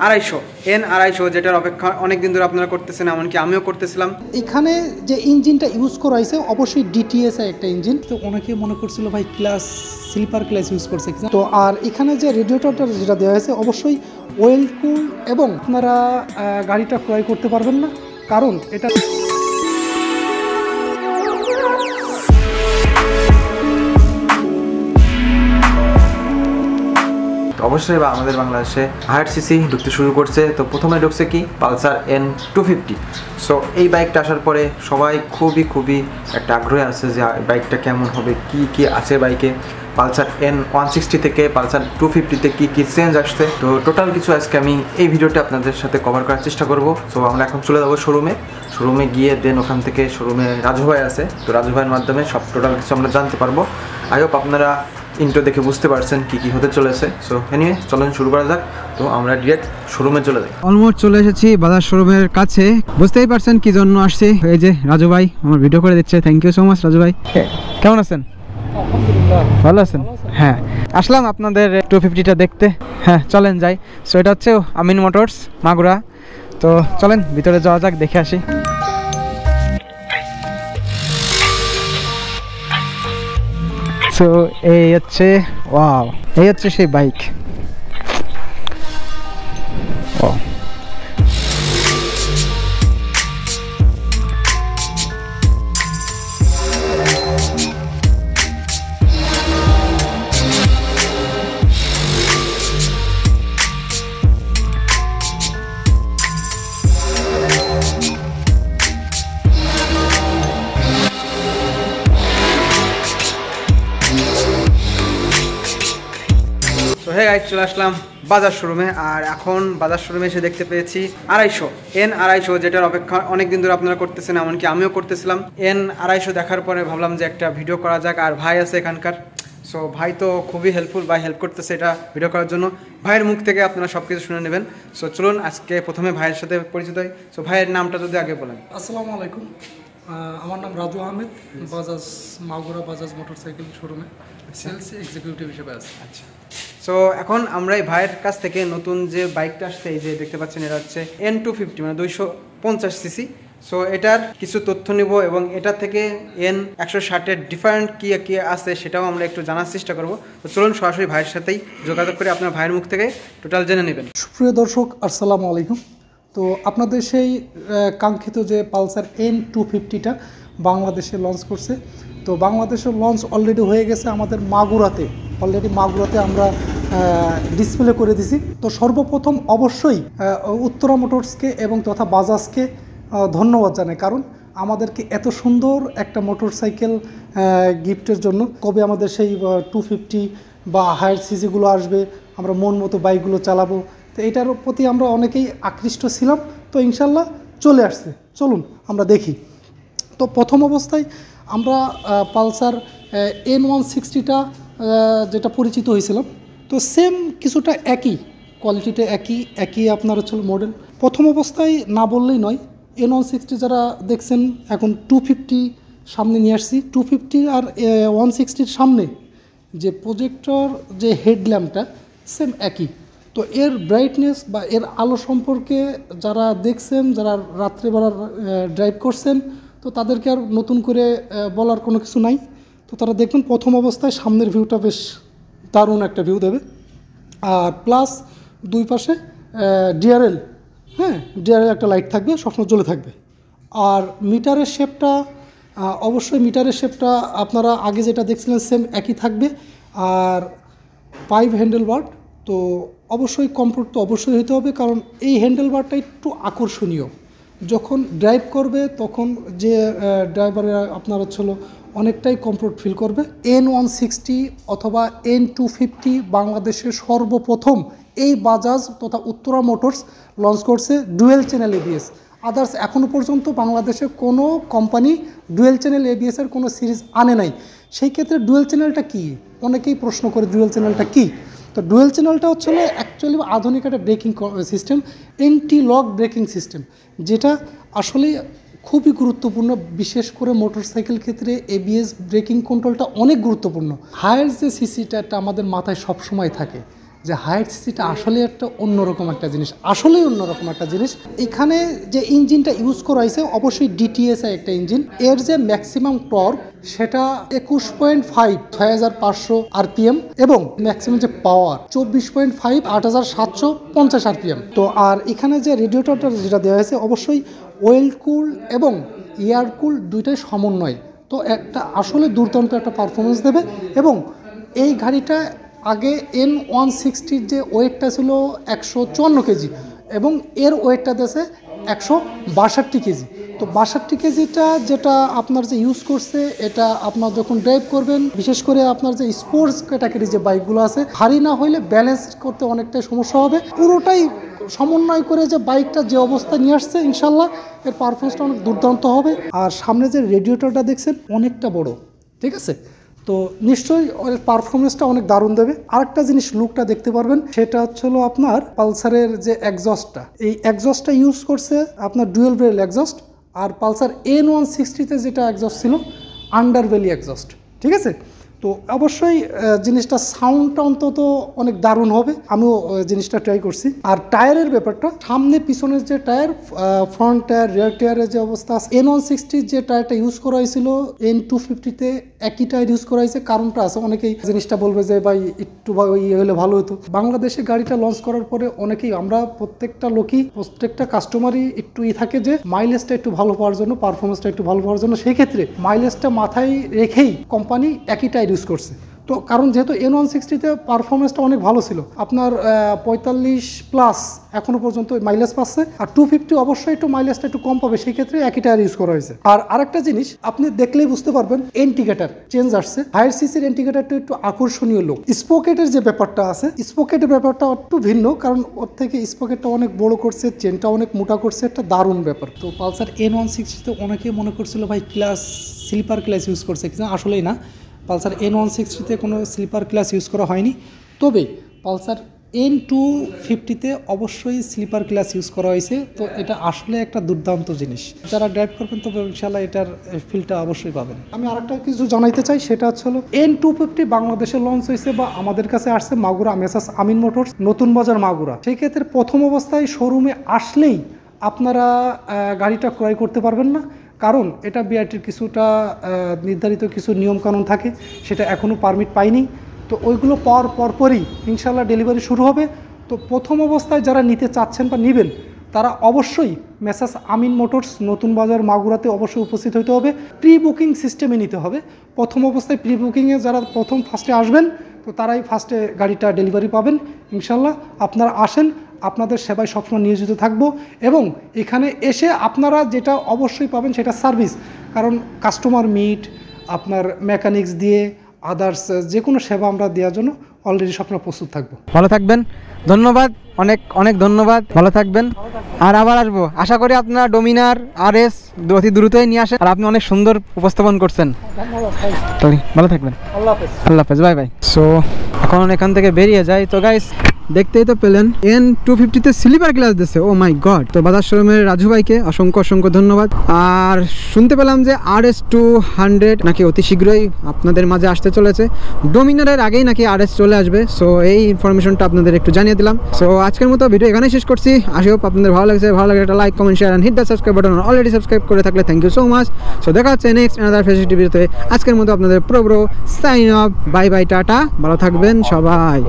N250 যেটার অপেক্ষা অনেক দিন ধরে আপনারা করতেছেন, এমনকি আমিও করতেছিলাম। এখানে যে ইঞ্জিনটা ইউজ করা হয়েছে অবশ্যই ডিটিএস একটা ইঞ্জিন। তো অনেকে মনে করছিল ভাই ক্লাস স্লিপার ক্লাস ইউজ করছে, তো আর এখানে যে রেডিয়েটরটা যেটা দেওয়া হয়েছে অবশ্যই ওয়েল কুল, এবং আপনারা গাড়িটা ক্রয় করতে পারবেন না, কারণ এটা অবশ্যই আমাদের বাংলাদেশে হায়ার সিসি ঢুকতে শুরু করছে। তো প্রথমে ঢুকছে কি পালসার N250। সো এই বাইকটা আসার পরে সবাই খুবই একটা আগ্রহে আছে যে বাইকটা কেমন হবে, কি আছে বাইকে। পালসার N160 থেকে পালসার 250-তে কি চেঞ্জ আসছে, তো টোটাল কিছু আজকে আমি এই ভিডিওতে আপনাদের সাথে কভার করার চেষ্টা করব। সো আমরা এখন চলে যাবো শোরুমে গিয়ে দেন ওখান থেকে শোরুমে রাজু ভাই আছে, তো রাজু ভাইয়ের মাধ্যমে সব টোটাল কিছু আমরা জানতে পারবো। আই হোপ আপনারা ইন্ট্রো দেখে বুঝতে পারছেন কি হতে চলেছে। সো এনিওয়ে চলেন শুরু করা যাক। তো আমরা ডিরেক্ট শোরুমে চলে যাই। অলমোস্ট চলে এসেছি বাজার শোরুমের কাছে। বুঝতেই পারছেন কি জন্য আসছি। এই যে রাজু ভাই আমার ভিডিও করে দিচ্ছে, thank you so much Raju ভাই। কেমন আছেন? ভালো আছেন? হ্যাঁ, আসলাম আপনাদের 250টা দেখতে। হ্যাঁ চলেন যাই। সো এটা হচ্ছে আমিন মোটরস মাগুরা। তো চলেন ভিতরে যাওয়া যাক, দেখে আসি। সো এই হচ্ছে ওয়াও, এই হচ্ছে সেই বাইক। হে গাইস, চলে আসলাম বাজার শোরুমে। আর এখন বাজার শোরুমে এসে দেখতে পেয়েছি N250, যেটার অপেক্ষা অনেক দিন ধরে আপনারা করতেছেন, এমনকি আমিও করতেছিলাম। N250 দেখার পরে ভাবলাম যে একটা ভিডিও করা যাক। আর ভাই আছে এখানকার, সো ভাই তো খুবই হেল্পফুল, ভাই হেল্প করতেছে এটা ভিডিও করার জন্য। ভাইয়ের মুখ থেকে আপনারা সব কিছু শুনে নেবেন। সো চলুন আজকে প্রথমে ভাইয়ের সাথে পরিচিত হই। সো ভাইয়ের নামটা যদি আগে বলেন। আসসালামু আলাইকুম, আমার নাম রাজু আহমেদ, বাজাজ মাগুরা বাজাজ মোটরসাইকেল শোরুমে সেলস এক্সিকিউটিভ হিসেবে আছি। আচ্ছা, সো এখন আমরা এই ভাইয়ের কাছ থেকে নতুন যে বাইকটা আসছে, এই যে দেখতে পাচ্ছেন, এটা হচ্ছে N250 মানে 250 সিসি। সো এটার কিছু তথ্য নিব এবং এটা থেকে N160-এর ডিফারেন্ট কি আছে সেটাও আমরা একটু জানার চেষ্টা করব। তো চলুন সরাসরি ভাইয়ের সাথেই যোগাযোগ করে আপনার ভাইয়ের মুখ থেকে টোটাল জেনে নেবেন। সুপ্রিয় দর্শক, আসসালামু আলাইকুম। তো আপনাদের সেই কাঙ্ক্ষিত যে পালসার N250টা বাংলাদেশে লঞ্চ করছে। তো বাংলাদেশে লঞ্চ অলরেডি হয়ে গেছে আমাদের মাগুরাতে, মাগুরাতে আমরা ডিসপ্লে করে দিছি। তো সর্বপ্রথম অবশ্যই উত্তরা মোটরসকে এবং তথা বাজাজকে ধন্যবাদ জানাই, কারণ আমাদেরকে এত সুন্দর একটা মোটরসাইকেল গিফটের জন্য। কবে আমাদের সেই 250 বা হায়ার সিসিগুলো আসবে, আমরা মন মতো বাইকগুলো চালাবো, তো এটার প্রতি আমরা অনেকেই আকৃষ্ট ছিলাম। তো ইনশাল্লাহ চলে আসছে, চলুন আমরা দেখি। তো প্রথম অবস্থায় আমরা পালসার N160টা যেটা পরিচিত হয়েছিলাম, তো সেম কিছুটা একই কোয়ালিটিতে, একই আপনার হচ্ছে মডেল। প্রথম অবস্থায় না বললেই নয়, N160 যারা দেখছেন, এখন 250 সামনে নিয়ে আসছি। 250 আর 160-র সামনে যে প্রজেক্টর যে হেডল্যাম্পটা সেম একই। তো এর ব্রাইটনেস বা এর আলো সম্পর্কে যারা দেখছেন, যারা রাত্রেবেলা ড্রাইভ করছেন, তো তাদেরকে আর নতুন করে বলার কোনো কিছু নাই। তো তারা দেখবেন প্রথম অবস্থায় সামনের ভিউটা বেশ দারুণ একটা ভিউ দেবে। আর প্লাস দুই পাশে ডিআরএল, ডিআরএল একটা লাইট থাকবে, সবসময় জ্বলে থাকবে। আর মিটারের শেপটা অবশ্যই আপনারা আগে যেটা দেখছিলেন সেম একই থাকবে। আর 5 হ্যান্ডেল বার, তো অবশ্যই কমফোর্ট তো অবশ্যই হতে হবে, কারণ এই হ্যান্ডেল বারটা একটু আকর্ষণীয়। যখন ড্রাইভ করবে তখন যে ড্রাইভারের আপনার অনেকটাই কমফোর্ট ফিল করবে। N160 অথবা N250 বাংলাদেশের সর্বপ্রথম এই বাজাজ তথা উত্তরা মোটরস লঞ্চ করছে ডুয়েল চ্যানেল ABS। আদার্স এখনও পর্যন্ত বাংলাদেশে কোনো কোম্পানি ডুয়েল চ্যানেল ABS-এর কোনো সিরিজ আনে নাই। সেই ক্ষেত্রে ডুয়েল চ্যানেলটা কী, অনেকেই প্রশ্ন করে ডুয়েল চ্যানেলটা কী। তো ডুয়েল চ্যানেলটা অ্যাকচুয়ালি আধুনিক একটা braking system, anti lock braking system, যেটা আসলে খুবই গুরুত্বপূর্ণ। বিশেষ করে মোটরসাইকেল ক্ষেত্রে ABS ব্রেকিং কন্ট্রোলটা অনেক গুরুত্বপূর্ণ। হায়ার যে সিসিটা আমাদের মাথায় সবসময় থাকে যে হায়ার সিসিটা আসলে একটা অন্যরকম একটা জিনিস, আসলেই অন্যরকম একটা জিনিস। এখানে যে ইঞ্জিনটা ইউজ করা হয়েছে অবশ্যই DTSI একটা ইঞ্জিন। এর যে ম্যাক্সিমাম টর্ক সেটা 21.5 6500 RPM এবং ম্যাক্সিমাম যে পাওয়ার 24.5 8750 RPM। তো আর এখানে যে রেডিয়েটরটা যেটা দেওয়া হয়েছে অবশ্যই ওয়েল কুল এবং এয়ার কুল দুইটাই সমন্বয়। তো একটা আসলে দুর্দান্ত একটা পারফরমেন্স দেবে। এবং এই গাড়িটা আগে N160 যে ওয়েটটা ছিল 154 কেজি এবং এর ওয়েটটা দিয়েছে 162 কেজি। তো 62 কেজিটা যেটা আপনার যে ইউজ করছে এটা আপনার যখন ড্রাইভ করবেন, বিশেষ করে আপনার যে স্পোর্টস ক্যাটাগরি যে বাইকগুলো আছে, ভারী না হইলে ব্যালেন্স করতে অনেকটাই সমস্যা হবে। পুরোটাই সমন্বয় করে যে বাইকটা যে অবস্থায় নিয়ে আসছে ইনশাল্লাহ এর পারফরমেন্সটা অনেক দুর্দান্ত হবে। আর সামনে যে রেডিয়েটরটা দেখছেন অনেকটা বড়, ঠিক আছে, তো নিশ্চয়ই ওর পারফরমেন্সটা অনেক দারুণ দেবে। আরেকটা জিনিস লুকটা দেখতে পারবেন, সেটা হচ্ছে হলো আপনার পালসারের যে এক্সস্টটা, এই এক্সস্টটা ইউজ করছে আপনার ডুয়েল ব্রেল এক্সস্ট। আর পালসার N160-তে যেটা এক্সস্ট ছিল আন্ডারবেলি এক্সস্ট, ঠিক আছে। তো অবশ্যই জিনিসটা সাউন্ডটা অন্তত অনেক দারুণ হবে, আমিও জিনিসটা ট্রাই করছি। আর টায়ারের ব্যাপারটা, সামনে পিছনের যে টায়ার, ফ্রন্ট টায়ার রিয়ার টায়ারের যে অবস্থা আছে, N160 যে টায়ারটা ইউজ করা হয়েছিল N250-তে একই টায়ার ইউজ করা হয়েছে। কারণটা আছে, অনেকেই জিনিসটা বলবে যে ভাই একটু ইয়ে হলে ভালো হতো। বাংলাদেশে গাড়িটা লঞ্চ করার পরে অনেকেই, আমরা প্রত্যেকটা লোকই, প্রত্যেকটা কাস্টমারই একটু থাকে যে মাইলেজটা একটু ভালো পাওয়ার জন্য, পারফরমেন্সটা একটু ভালো পাওয়ার জন্য, সেই ক্ষেত্রে মাইলেজটা মাথায় রেখেই কোম্পানি একই টায়ার ইউজ করছে। তো কারণ যেহেতু N160-তে পারফরমেন্সটা অনেক ভালো ছিল, আপনার 45+ এখনো পর্যন্ত মাইলেজ পাচ্ছে। আর 250 অবশ্যই একটু মাইলেজটা একটু কম পাবে, সেই ক্ষেত্রে একই টায়ার ইউজ করা হয়েছে। আর আরেকটা জিনিস আপনি দেখলেই বুঝতে পারবেন, ইন্ডিকেটর চেঞ্জ আসছে। হায়ার সিসির ইন্ডিকেটরটা একটু আকর্ষণীয় লুক। স্পকেটের যে ব্যাপারটা আছে, স্পকেটের ব্যাপারটা একটু ভিন্ন, কারণ ওর থেকে স্পকেটটা অনেক বড় করছে, চেনটা অনেক মোটা করছে, একটা দারুণ ব্যাপার। তো পালসার N160-তে অনেকেই মনে করছিল ভাই ক্লাস স্লিপার ক্লাস ইউজ করছে, কিন্তু আসলেই না। পালসার N160-তে কোনো স্লিপার ক্লাস ইউজ করা হয়নি, তবে পালসার N250-তে অবশ্যই স্লিপার ক্লাস ইউজ করা হয়েছে। তো এটা আসলে একটা দুর্দান্ত জিনিস, যারা ড্রাইভ করবেন তবে ইনশাল্লাহ এটার ফিলটা অবশ্যই পাবেন। আমি আরেকটা কিছু জানাইতে চাই, সেটা হচ্ছে হলো N250 বাংলাদেশে লঞ্চ হয়েছে বা আমাদের কাছে আসছে মাগুরা মেসার্স আমিন মোটরস, নতুন বাজার মাগুরা। সেই ক্ষেত্রে প্রথম অবস্থায় শোরুমে আসলেই আপনারা গাড়িটা ক্রয় করতে পারবেন না, কারণ এটা বিআরটির কিছুটা নির্ধারিত কিছু নিয়মকানুন থাকে, সেটা এখনও পারমিট পাইনি। তো ওইগুলো পাওয়ার পরপরই ইনশাল্লাহ ডেলিভারি শুরু হবে। তো প্রথম অবস্থায় যারা নিতে চাচ্ছেন বা নেবেন, তারা অবশ্যই মেসার্স আমিন মোটরস নতুন বাজার মাগুরাতে অবশ্যই উপস্থিত হতে হবে। প্রি বুকিং সিস্টেমে নিতে হবে। প্রথম অবস্থায় প্রি বুকিংয়ে যারা ফার্স্টে আসবেন, তো তারাই ফার্স্টে গাড়িটা ডেলিভারি পাবেন ইনশাল্লাহ। আপনারা আসেন, আপনাদের সেবায় সবসময় নিয়োজিত থাকবো। এবং এখানে এসে আপনারা যেটা অবশ্যই পাবেন সেটা সার্ভিস, কারণ কাস্টমার মিট, আপনার মেকানিক্স দিয়ে আদার্স যে কোনো সেবা আমরা দেওয়ার জন্য অলরেডি সবসময় প্রস্তুত থাকবো। ভালো থাকবেন, ধন্যবাদ, অনেক অনেক ধন্যবাদ, ভালো থাকবেন। আর আবার আসবো, আশা করি আপনারা ডোমিনার RS অতি দ্রুতই নিয়ে আসেন। আর আপনি অনেক সুন্দর উপস্থাপন করছেন, ভালো থাকবেন, আল্লাহ হাফেজ। আল্লাহ হাফেজ, বাই বাই। সো এখন এখান থেকে বেরিয়ে যাই। তো গাইস, দেখতেই তো পেলেন N250-তে স্লিপার গ্লাস দিচ্ছে, ও মাই গড। তো বাজাজ শোরুমের রাজু ভাইকে অসংখ্য অসংখ্য ধন্যবাদ। আর শুনতে পেলাম যে RS200 নাকি অতি শীঘ্রই আপনাদের মাঝে আসতে চলেছে, ডোমিনারের আগেই নাকি RS চলে আসবে। সো এই ইনফরমেশনটা আপনাদের একটু জানিয়ে দিলাম। সো আজকের মতো ভিডিও এখানেই শেষ করছি। আই হোপ আপনাদের ভালো লাগছে। ভালো লাগলে একটা like, comment, share and hit the subscribe button. Already subscribe করে থাকলে thank you so much. So দেখা হচ্ছে নেক্সট অ্যানাদার ফেসিলিটি ভিডিওতে। আজকের মতো আপনাদের পুরো সাইন অফ, বাই বাই, টাটা, ভালো থাকবেন সবাই।